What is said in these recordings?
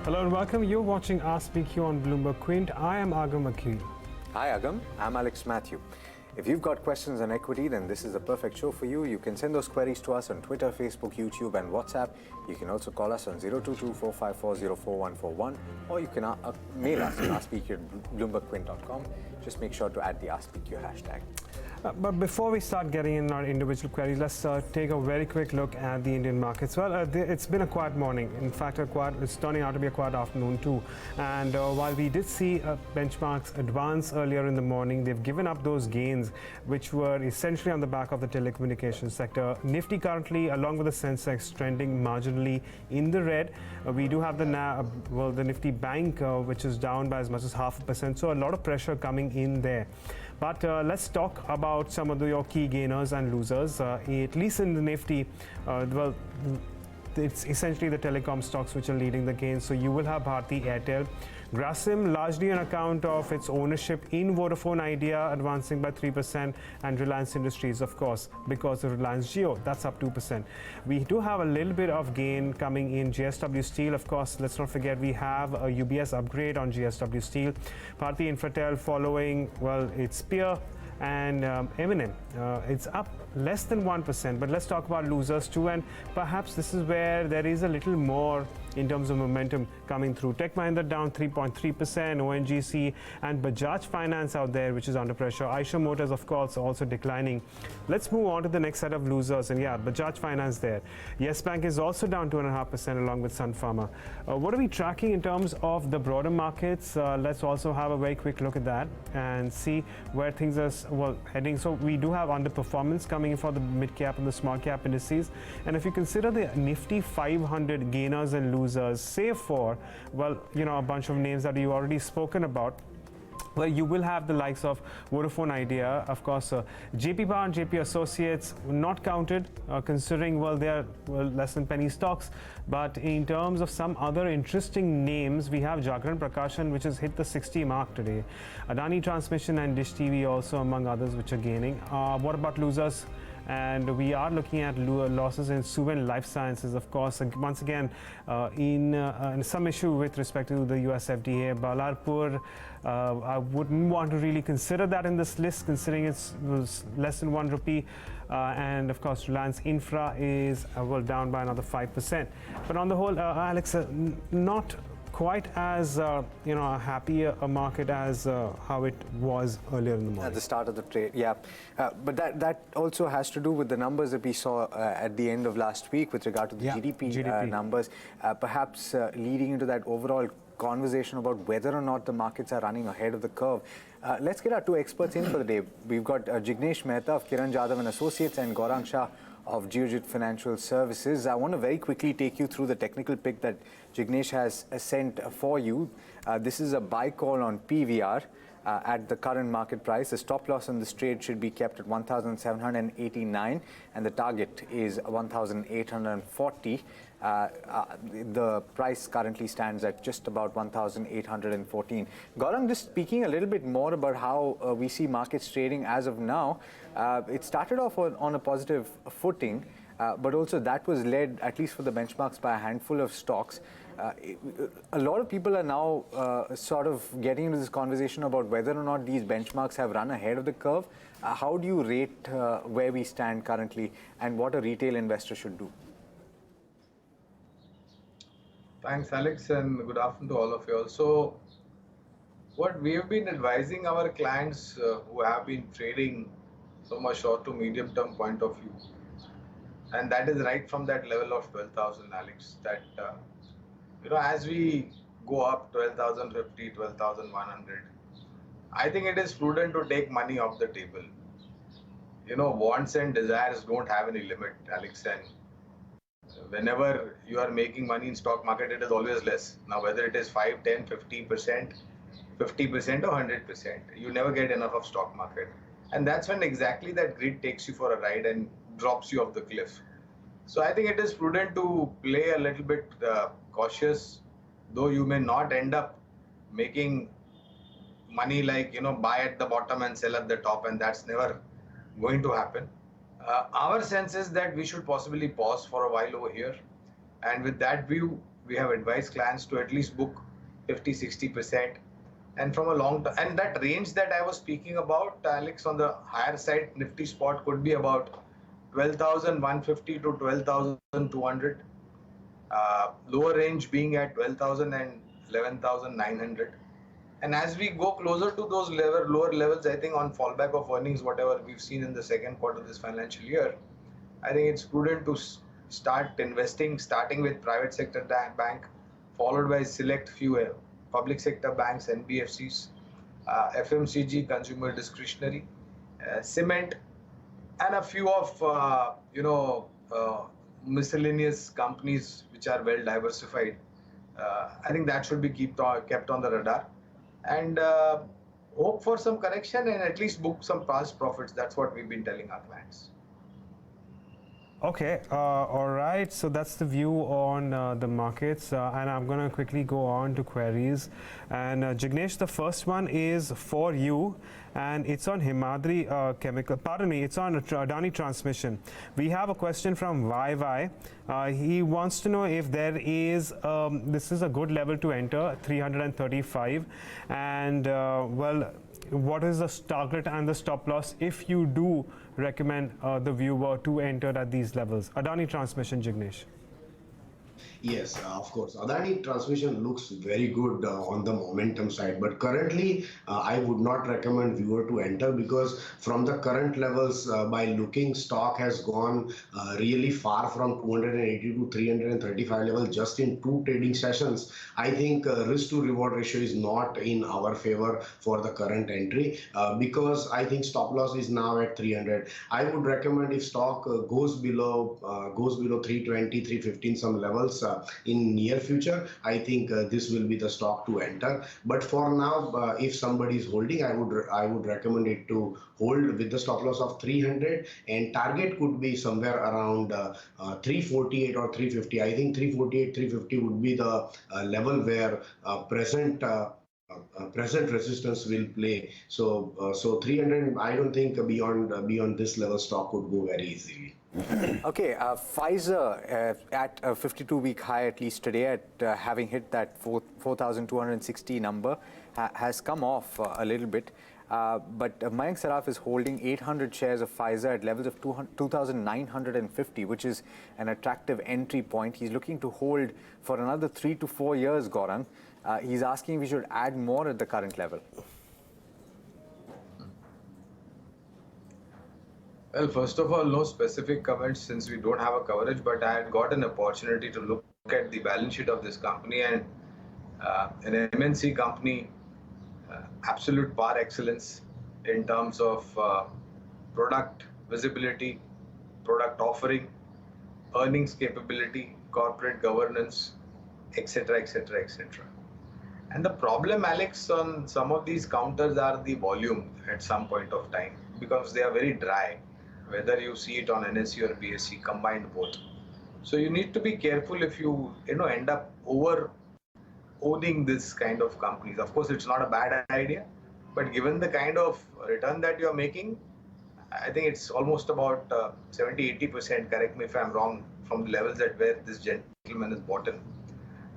Hello and welcome. You're watching Ask BQ on Bloomberg Quint. I am Agam Akil. Hi Agam, I'm Alex Matthew. If you've got questions on equity, then this is the perfect show for you. You can send those queries to us on Twitter, Facebook, YouTube and WhatsApp. You can also call us on 022-454-04141 or you can mail us at askbq@bloombergquint.com. Just make sure to add the AskBQ hashtag. But before we start getting in our individual queries, let's take a very quick look at the Indian markets. Well, it's been a quiet morning. In fact, it's turning out to be a quiet afternoon too. And while we did see benchmarks advance earlier in the morning, they've given up those gains, which were essentially on the back of the telecommunications sector. Nifty currently, along with the Sensex, trending marginally in the red. We do have the Nifty Bank, which is down by as much as 0.5%. So a lot of pressure coming in there. But let's talk about some of your key gainers and losers. At least in the Nifty, it's essentially the telecom stocks which are leading the gains. So you will have Bharti Airtel. Grasim, largely on account of its ownership in Vodafone Idea, advancing by 3%, and Reliance Industries, of course, because of Reliance Jio, that's up 2%. We do have a little bit of gain coming in JSW Steel, of course. Let's not forget we have a UBS upgrade on JSW Steel. Bharti Infratel following, its peer, and M&M, it's up less than 1%. But let's talk about losers too, and perhaps this is where there is a little more in terms of momentum coming through. Tech Mahindra down 3.3%, ONGC and Bajaj Finance out there, which is under pressure. Eicher Motors, of course, also declining. Let's move on to the next set of losers, and yeah, Bajaj Finance there. Yes Bank is also down 2.5% along with Sun Pharma. What are we tracking in terms of the broader markets? Let's also have a very quick look at that and see where things are heading. So we do have underperformance coming in for the mid cap and the small cap indices, and if you consider the Nifty 500 gainers and losers, save for a bunch of names that you've already spoken about, well, you will have the likes of Vodafone Idea, of course, JP Power and JP Associates not counted, considering they are less than penny stocks. But in terms of some other interesting names, we have Jagran Prakashan, which has hit the 60 mark today. Adani Transmission and Dish TV also among others, which are gaining. What about losers? And we are looking at losses in Suven Life Sciences, of course. And once again, in some issue with respect to the US FDA. Balarpur, I wouldn't want to really consider that in this list, considering it was less than 1 rupee. And of course, Reliance Infra is down by another 5%. But on the whole, Alex, not quite as happy a market as how it was earlier in the morning. At the start of the trade, yeah. But that also has to do with the numbers that we saw at the end of last week with regard to the GDP. Numbers, perhaps leading into that overall conversation about whether or not the markets are running ahead of the curve. Let's get our two experts in for the day. We've got Jignesh Mehta of Kiran Jadhav and Associates and Gaurang Shah of Geojit Financial Services. I want to very quickly take you through the technical pick that Jignesh has sent for you. This is a buy call on PVR at the current market price. The stop loss on this trade should be kept at 1,789 and the target is 1,840. The price currently stands at just about 1,814. Gaurang, just speaking a little bit more about how we see markets trading as of now. It started off on a positive footing, but also that was led, at least for the benchmarks, by a handful of stocks. A lot of people are now sort of getting into this conversation about whether or not these benchmarks have run ahead of the curve. How do you rate where we stand currently and what a retail investor should do? Thanks, Alex, and good afternoon to all of you all. So, what we have been advising our clients who have been trading from a short to medium term point of view, and that is right from that level of 12,000, Alex, that as we go up 12,050, 12,100, I think it is prudent to take money off the table. Wants and desires don't have any limit, Alex, and whenever you are making money in stock market, it is always less. Now, whether it is 5, 10, 50%, 50% or 100%, you never get enough of stock market. And that's when exactly that grid takes you for a ride and drops you off the cliff. So I think it is prudent to play a little bit cautious, though you may not end up making money like, buy at the bottom and sell at the top, and that's never going to happen. Our sense is that we should possibly pause for a while over here. And with that view, we have advised clients to at least book 50-60%. And from a long term, and that range that I was speaking about, Alex, on the higher side, Nifty spot could be about 12,150 to 12,200. Lower range being at 12,000 and 11,900. And as we go closer to those lower levels, I think on fallback of earnings, whatever we've seen in the second quarter of this financial year, I think it's prudent to start investing, starting with private sector bank, followed by select few public sector banks, NBFCs, FMCG, consumer discretionary, cement, and a few of miscellaneous companies which are well diversified. I think that should be kept on the radar, and hope for some correction and at least book some past profits. That's what we've been telling our clients. Okay, all right. So that's the view on the markets, and I'm going to quickly go on to queries. And Jignesh, the first one is for you, and it's on Himadri Chemical. Pardon me, it's on Adani Transmission. We have a question from YY. He wants to know if there is this is a good level to enter, 335, and well, what is the target and the stop loss if you do recommend the viewer to enter at these levels? Adani Transmission, Jignesh. Yes, of course. Adani Transmission looks very good on the momentum side, but currently I would not recommend viewer to enter, because from the current levels, by looking, stock has gone really far from 280 to 335 level just in 2 trading sessions. I think risk to reward ratio is not in our favor for the current entry, because I think stop loss is now at 300. I would recommend if stock goes below 320, 315 some levels in near future, I think this will be the stock to enter. But for now, if somebody is holding, I would recommend it to hold with the stop loss of 300, and target could be somewhere around 348 or 350. I think 348, 350 would be the level where present resistance will play. So 300, I don't think beyond this level stock could go very easily. Okay, Pfizer at a 52-week high, at least today, at having hit that 4,260 number, has come off a little bit. But Mayank Saraf is holding 800 shares of Pfizer at levels of 2,950, which is an attractive entry point. He's looking to hold for another 3 to 4 years, Gaurang. He's asking if we should add more at the current level. Well, first of all, no specific comments since we don't have a coverage, but I had got an opportunity to look at the balance sheet of this company, and an MNC company, absolute par excellence in terms of product visibility, product offering, earnings capability, corporate governance, etc., etc., etc. And the problem, Alex, on some of these counters are the volume at some point of time, because they are very dry, whether you see it on NSE or BSE, combined both. So you need to be careful if you end up over owning this kind of companies. Of course, it's not a bad idea, but given the kind of return that you're making, I think it's almost about 70-80%, correct me if I'm wrong, from the levels at where this gentleman is bought in.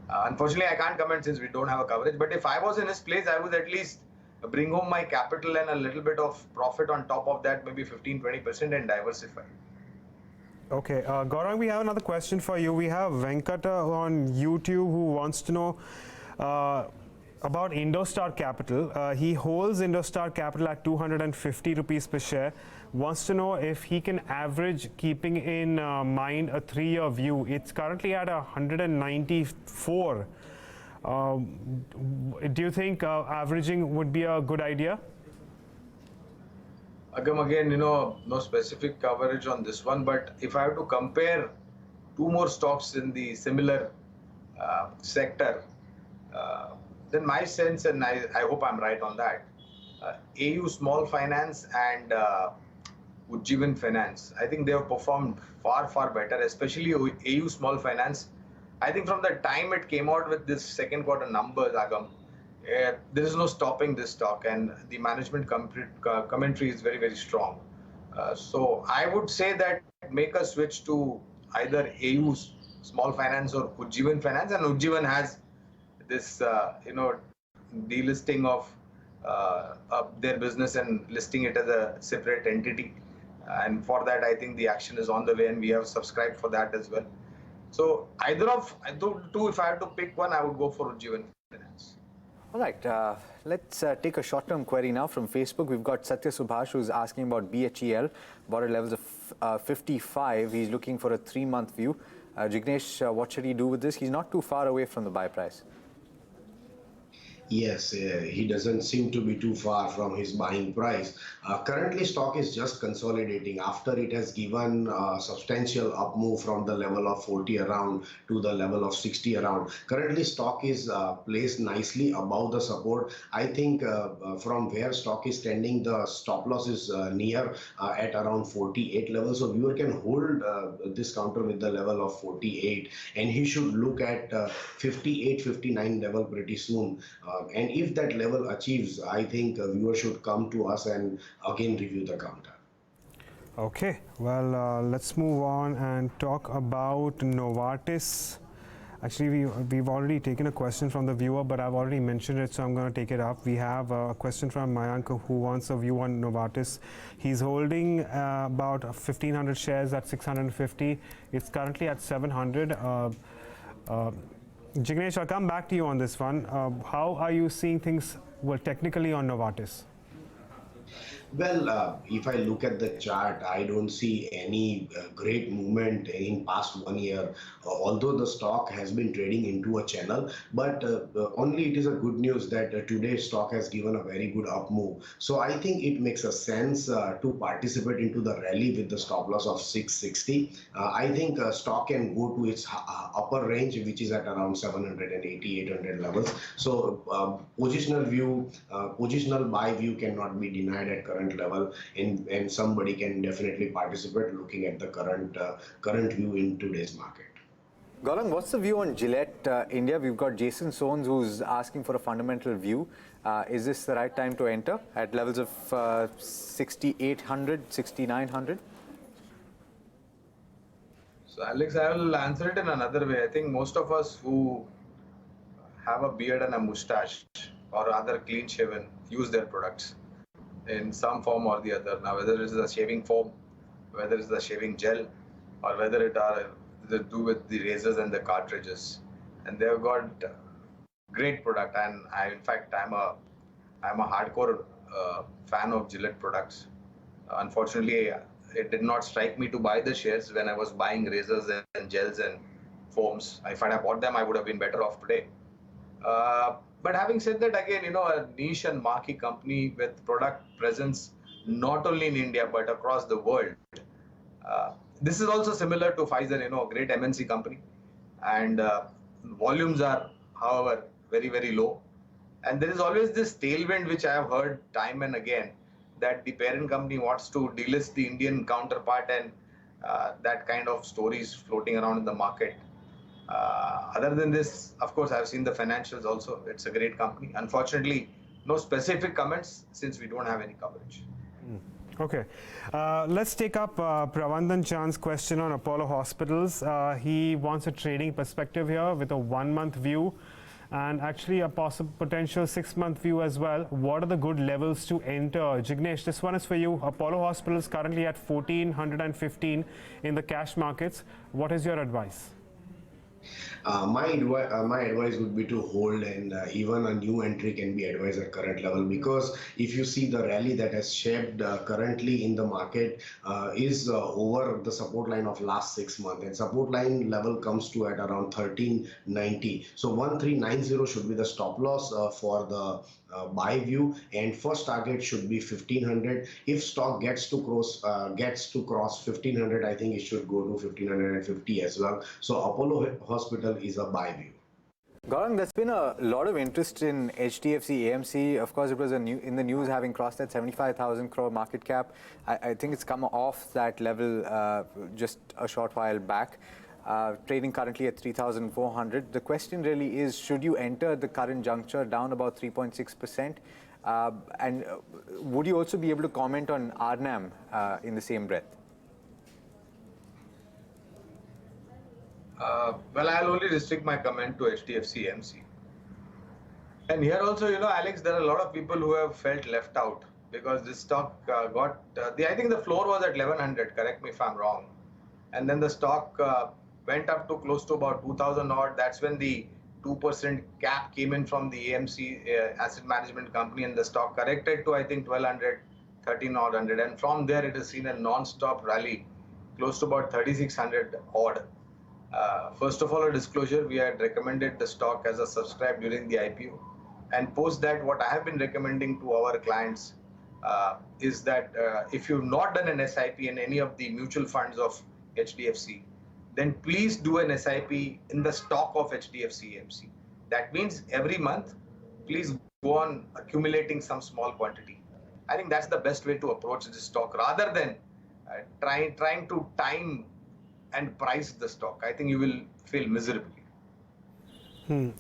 Unfortunately, I can't comment since we don't have a coverage, but if I was in his place, I would at least bring home my capital and a little bit of profit on top of that, maybe 15-20%, and diversify. Okay, Gaurang, we have another question for you. We have Venkata on YouTube who wants to know about Indostar Capital. He holds Indostar Capital at 250 rupees per share. Wants to know if he can average, keeping in mind a 3-year view. It's currently at 194. Do you think averaging would be a good idea? Again, no specific coverage on this one, but if I have to compare 2 more stocks in the similar sector, then my sense, and I hope I'm right on that, AU Small Finance and Ujjivan Finance, I think they have performed far, far better, especially AU Small Finance. I think from the time it came out with this second quarter numbers, Agam, there is no stopping this stock, and the management commentary is very, very strong. So I would say that make a switch to either AU small finance or Ujjivan Finance, and Ujjivan has this delisting of their business and listing it as a separate entity. And for that, I think the action is on the way, and we have subscribed for that as well. So either of two, if I had to pick one, I would go for Ujjivan Finance. All right, let's take a short-term query now from Facebook. We've got Satya Subhash who's asking about BHEL, bought at levels of 55. He's looking for a 3-month view. Jignesh, what should he do with this? He's not too far away from the buy price. Yes, he doesn't seem to be too far from his buying price. Currently, stock is just consolidating after it has given a substantial up move from the level of 40 around to the level of 60 around. Currently, stock is placed nicely above the support. I think from where stock is standing, the stop loss is near at around 48 level. So viewer can hold this counter with the level of 48, and he should look at 58, 59 level pretty soon. And if that level achieves, I think viewers should come to us and again review the counter. Okay, well, let's move on and talk about Novartis. Actually, we've already taken a question from the viewer, but I've already mentioned it, so I'm going to take it up. We have a question from Mayank who wants a view on Novartis. He's holding about 1,500 shares at 650. It's currently at 700. Jignesh, I'll come back to you on this one. How are you seeing things, well, technically on Novartis? Well, if I look at the chart, I don't see any great movement in past 1 year, although the stock has been trading into a channel, but only it is a good news that today's stock has given a very good up move. So I think it makes a sense to participate into the rally with the stop loss of 660. I think stock can go to its upper range, which is at around 780, 800 levels. So positional view, positional buy view cannot be denied at current level, and somebody can definitely participate looking at the current view in today's market. Gaurang, what's the view on Gillette India? We've got Jason Sones who's asking for a fundamental view. Is this the right time to enter at levels of 6,800, 6,900? So Alex, I will answer it in another way. I think most of us who have a beard and a mustache or rather clean shaven use their products in some form or the other. Now, whether it's the shaving foam, whether it's the shaving gel, or whether it are to do with the razors and the cartridges, and they've got great product. And in fact, I'm a hardcore fan of Gillette products. Unfortunately, it did not strike me to buy the shares when I was buying razors and gels and foams. If I had bought them, I would have been better off today. But having said that, again, a niche and marquee company with product presence not only in India but across the world. This is also similar to Pfizer, a great MNC company, and volumes are, however, very, very low. And there is always this tailwind which I have heard time and again, that the parent company wants to delist the Indian counterpart, and that kind of stories floating around in the market. Other than this, of course, I've seen the financials also. It's a great company. Unfortunately, no specific comments since we don't have any coverage. Okay. Let's take up Pravandan Chand's question on Apollo Hospitals. He wants a trading perspective here with a 1-month view and actually a possible potential 6-month view as well. What are the good levels to enter? Jignesh, this one is for you. Apollo Hospitals currently at 1,415 in the cash markets. What is your advice? My advice would be to hold, and even a new entry can be advised at current level, because if you see the rally that has shaped currently in the market is over the support line of last 6 months, and support line level comes to at around 1390. So 1390 should be the stop loss for the buy view, and first target should be 1500. If stock gets to cross 1500, I think it should go to 1550 as well. So Apollo Hospital is a buy view. Gaurang, there's been a lot of interest in HDFC AMC. Of course, it was in the news having crossed that 75,000 crore market cap. I think it's come off that level just a short while back. Trading currently at 3,400. The question really is, should you enter at the current juncture down about 3.6%? And would you also be able to comment on Arnam in the same breath? Well, I'll only restrict my comment to HDFC AMC. And here also, Alex, there are a lot of people who have felt left out because this stock I think the floor was at 1100, correct me if I'm wrong. And then the stock went up to close to about 2000 odd. That's when the 2% cap came in from the AMC asset management company, and the stock corrected to, I think, 1200, 13 odd hundred. And from there, it has seen a non-stop rally close to about 3600 odd. First of all, a disclosure, we had recommended the stock as a subscribe during the IPO. And post that, what I have been recommending to our clients is that if you've not done an SIP in any of the mutual funds of HDFC, then please do an SIP in the stock of HDFC AMC. That means every month, please go on accumulating some small quantity. I think that's the best way to approach this stock rather than trying to time and price the stock. I think you will fail miserably.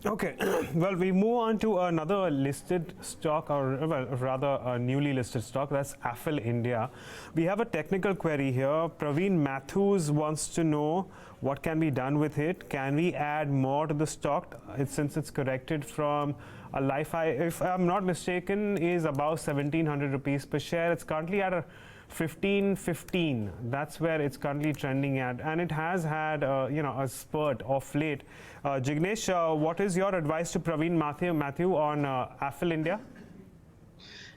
Okay, well, we move on to another listed stock, or well, rather a newly listed stock, that's Affle India. We have a technical query here. Praveen Matthews wants to know what can be done with it. Can we add more to the stock since it's corrected from a life high, if I'm not mistaken, is about 1700 rupees per share. It's currently at a 15.15. That's where it's currently trending at, and it has had a spurt of late. Jignesh, what is your advice to Praveen Matthew on Affle India?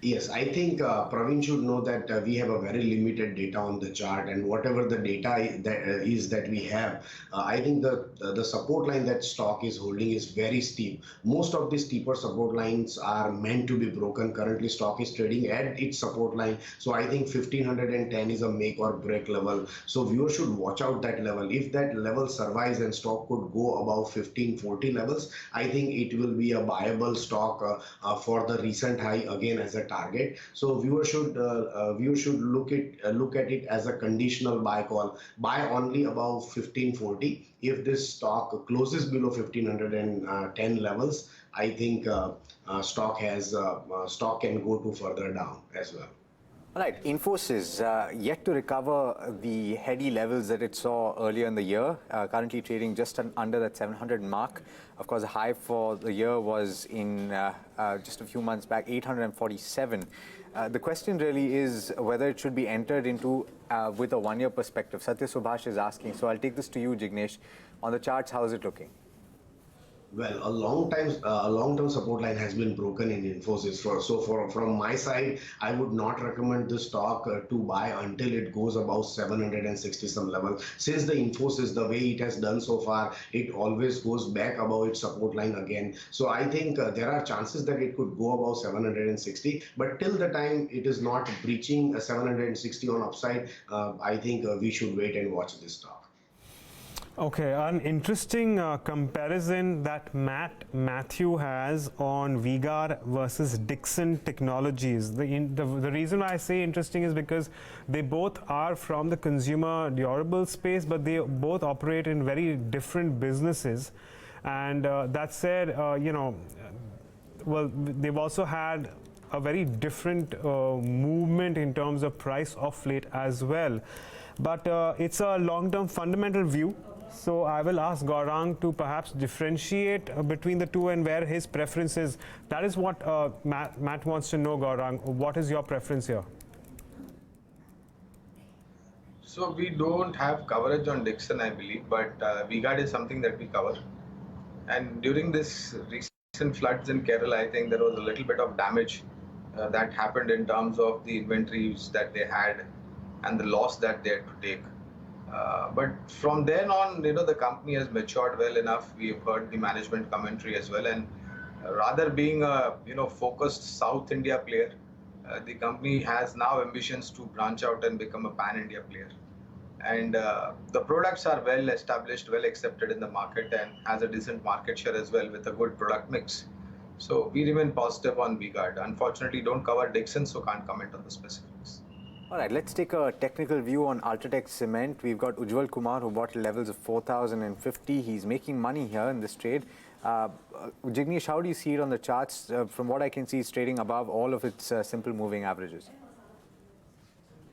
Yes, I think Praveen should know that we have a very limited data on the chart, and whatever the data that we have, I think the support line that stock is holding is very steep. Most of the steeper support lines are meant to be broken. Currently, stock is trading at its support line, so I think 1510 is a make or break level. So viewers should watch out that level. If that level survives and stock could go above 1540 levels, I think it will be a buyable stock for the recent high again as a target. So viewers should look at it as a conditional buy call. Buy only above 1540. If this stock closes below 1510 levels, I think stock can go to further down as well. All right, Infosys yet to recover the heady levels that it saw earlier in the year, currently trading just under that 700 mark. Of course, the high for the year was in just a few months back, 847. The question really is whether it should be entered into with a one-year perspective. Satya Subhash is asking, so I'll take this to you, Jignesh. On the charts, how is it looking? Well, a long-term support line has been broken in Infosys. From my side, I would not recommend the stock to buy until it goes above 760 some level. Since the Infosys, the way it has done so far, it always goes back above its support line again. So I think there are chances that it could go above 760. But till the time it is not breaching 760 on upside, I think we should wait and watch this stock. Okay, an interesting comparison that Matthew has on V-Guard versus Dixon Technologies. The reason why I say interesting is because they both are from the consumer durable space, but they both operate in very different businesses. And that said, well, they've also had a very different movement in terms of price of late as well. But it's a long-term fundamental view. So I will ask Gaurang to perhaps differentiate between the two and where his preference is. That is what Matt wants to know, Gaurang. What is your preference here? So we don't have coverage on Dixon, I believe, but V-Guard is something that we cover. And during this recent floods in Kerala, I think there was a little bit of damage that happened in terms of the inventories that they had and the loss that they had to take. But from then on, the company has matured well enough. We've heard the management commentary as well, and rather being a focused South India player, the company has now ambitions to branch out and become a pan-India player. And the products are well established, well accepted in the market, and has a decent market share as well with a good product mix. So we remain positive on V-Guard. Unfortunately, don't cover Dixon, so can't comment on the specifics. All right, let's take a technical view on UltraTech Cement. We've got Ujjwal Kumar, who bought levels of 4,050. He's making money here in this trade. Jignesh, how do you see it on the charts? From what I can see, it's trading above all of its simple moving averages.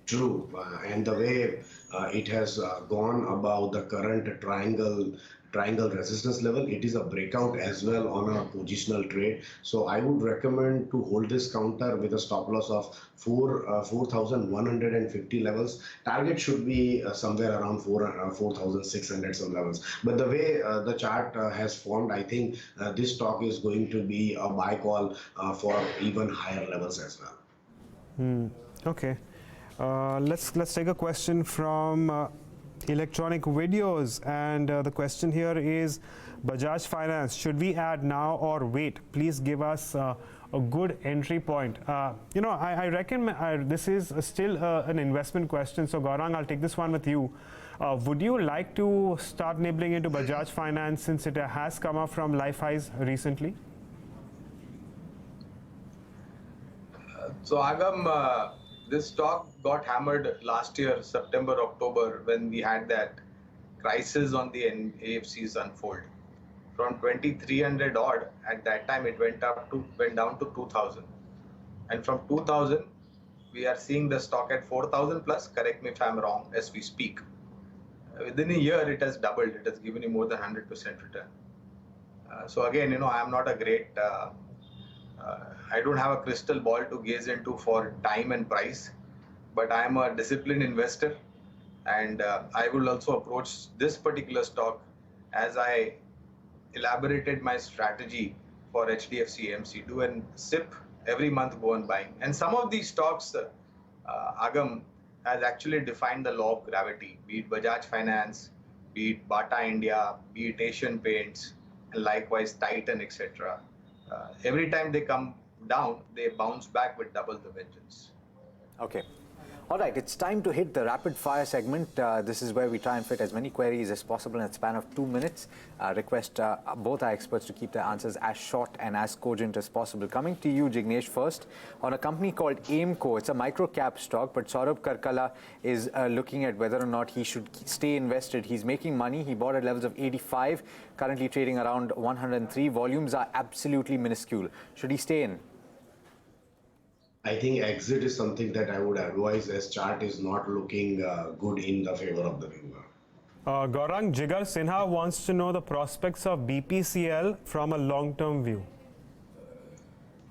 True, and the way it has gone above the current triangle resistance level, it is a breakout as well on a positional trade. So I would recommend to hold this counter with a stop loss of 4,150 levels. Target should be somewhere around 4,600 some levels. But the way the chart has formed, I think this stock is going to be a buy call for even higher levels as well. Okay. Let's take a question from Electronic Videos, and the question here is Bajaj Finance, should we add now or wait? Please give us a good entry point. I reckon this is still an investment question, so Gaurang, I'll take this one with you. Would you like to start nibbling into Bajaj Finance since it has come up from life highs recently? So Agam, this stock got hammered last year, September, October, when we had that crisis on the AFCs unfold. From 2,300 odd, at that time it went down to 2,000. And from 2,000, we are seeing the stock at 4,000 plus, correct me if I'm wrong, as we speak. Within a year, it has doubled. It has given you more than 100% return. So again, I'm not a great... I don't have a crystal ball to gaze into for time and price, but I am a disciplined investor, and I will also approach this particular stock as I elaborated my strategy for HDFC AMC. Do and SIP every month, go on buying. And some of these stocks, Agam, has actually defined the law of gravity, be it Bajaj Finance, be it Bata India, be it Asian Paints, and likewise Titan, etc. Every time they come down, they bounce back with double the vengeance. Okay. All right, it's time to hit the rapid fire segment. This is where we try and fit as many queries as possible in a span of 2 minutes. Request both our experts to keep their answers as short and as cogent as possible. Coming to you, Jignesh, first. On a company called Aimco, it's a micro-cap stock, but Saurabh Karkala is looking at whether or not he should stay invested. He's making money. He bought at levels of 85, currently trading around 103. Volumes are absolutely minuscule. Should he stay in? I think exit is something that I would advise, as chart is not looking good in the favor of the viewer. Gaurang, Jigar Sinha wants to know the prospects of BPCL from a long-term view.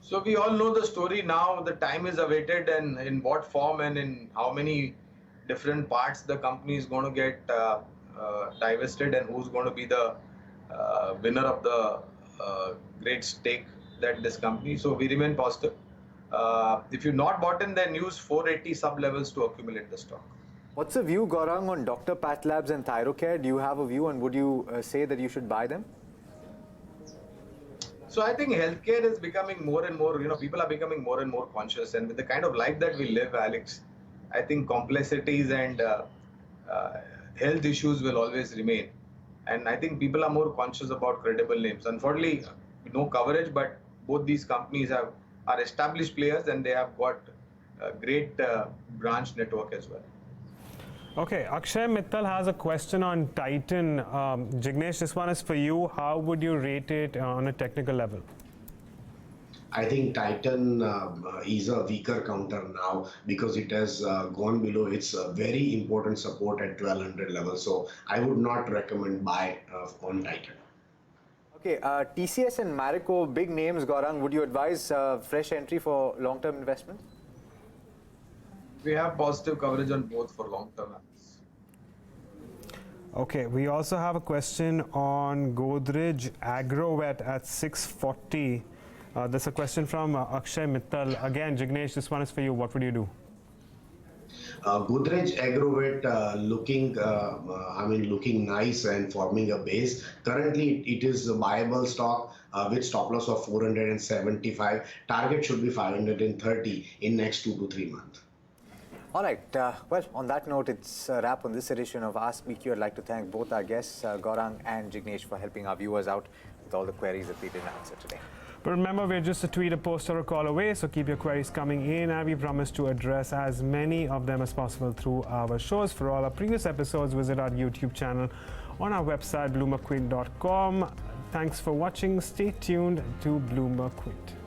So we all know the story now. The time is awaited, and in what form and in how many different parts the company is going to get divested, and who's going to be the winner of the great stake that this company. So we remain positive. If you're not bought in, then use 480 sub levels to accumulate the stock. What's the view, Gaurang, on Dr. Path Labs and Thyrocare? Do you have a view, and would you say that you should buy them? So I think healthcare is becoming more and more, people are becoming more and more conscious, and with the kind of life that we live, Alex, I think complexities and health issues will always remain. And I think people are more conscious about credible names. Unfortunately, no coverage, but both these companies are established players, and they have got a great branch network as well. Okay, Akshay Mittal has a question on Titan. Jignesh, this one is for you. How would you rate it on a technical level? I think Titan is a weaker counter now because it has gone below its very important support at 1200 level. So I would not recommend buy on Titan. Okay, TCS and Marico, big names, Gaurang. Would you advise fresh entry for long-term investment? We have positive coverage on both for long-term. Okay, we also have a question on Godrej Agrovet at 640. There's a question from Akshay Mittal. Again, Jignesh, this one is for you. What would you do? Godrej Agrovet looking nice and forming a base. Currently, it is a viable stock with stop loss of 475. Target should be 530 in next 2 to 3 months. All right. Well, on that note, it's a wrap on this edition of Ask BQ. I'd like to thank both our guests, Gaurang and Jignesh, for helping our viewers out with all the queries that we didn't answer today. But remember, we're just a tweet, a post, or a call away, so keep your queries coming in, and we promise to address as many of them as possible through our shows. For all our previous episodes, visit our YouTube channel on our website, bloombergquint.com. Thanks for watching. Stay tuned to Bloomberg Quint.